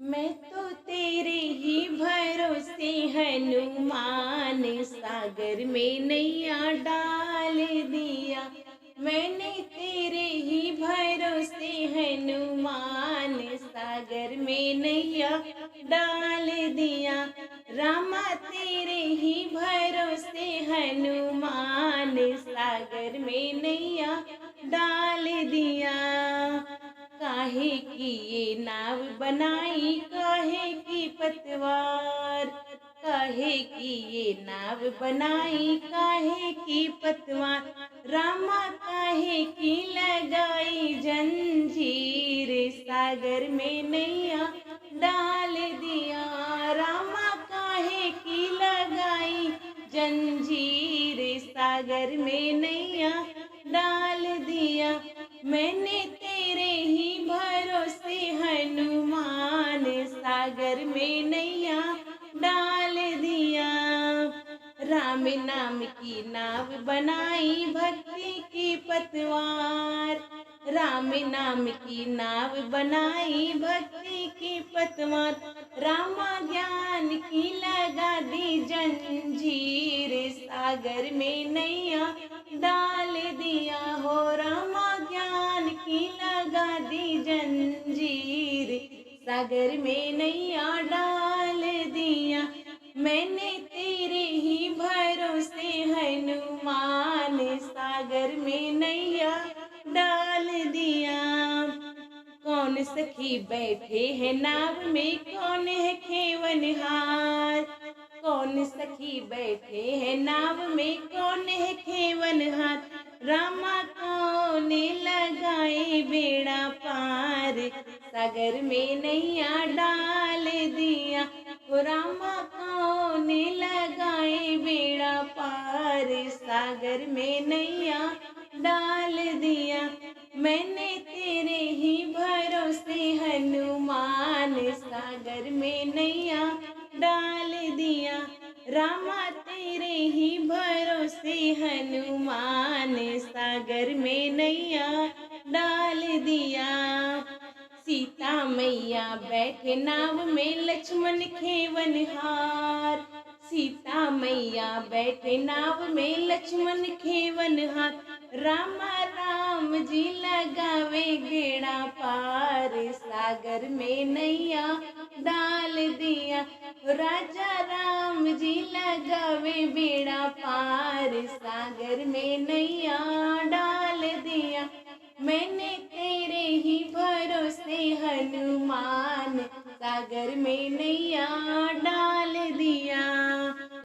मैं तो तेरे ही भरोसे हनुमान, सागर में नैया डाल दिया। मैंने तेरे ही भरोसे हनुमान, सागर में नैया डाल दिया। रामा तेरे ही भरोसे हनुमान, सागर में नैया डाल दिया। काहे की ये नाव बनाई, काहे की पतवार, काहे की ये नाव बनाई, काहे की पतवार। रामा काहे की लगाई जंजीर, सागर में नैया डाल दिया। रामा काहे की लगाई जंजीर, सागर में नैया डाल दिया। मैंने तेरे ही भरोसे हनुमान, सागर में नैया डाल दिया। राम नाम की नाव बनाई, भक्ति की पतवार। राम नाम की नाव बनाई, भक्ति की पतवार। रामा ज्ञान की लगा दी जंजीर, सागर में नैया डाल दिया। हो रामा ज्ञान की लगा दी जंजीर, सागर में नैया डाल दिया। मैंने तेरे ही भरोसे हनुमान, सागर में नैया डाल दिया। कौन सखी बैठे हैं नाव में, कौन है खेवनहार। कौन सखी बैठे हैं नाव में, कौन है खेवनहार। रामा कौन लगाए बेड़ा पार, सागर में नैया डाल दिया। रामा कौन लगाए बेड़ा पार, सागर में नैया डाल दिया। मैंने तेरे ही भरोसे हनुमान, सागर में नैया डाल दिया। रामा तेरे ही भरोसे हनुमान, सागर में नैया डाल दिया। सीता मैया बैठे नाव में, लक्ष्मण खेवनहार। सीता मैया बैठे नाव में, लक्ष्मण खेवनहार। रामा राम जी लगावे गेड़ा पार, सागर में नैया डाल दिया। राजा राम जी लगावे बेड़ा पार, सागर में नैया डाल दिया। मैंने तेरे ही भरोसे हनुमान, सागर में नैया डाल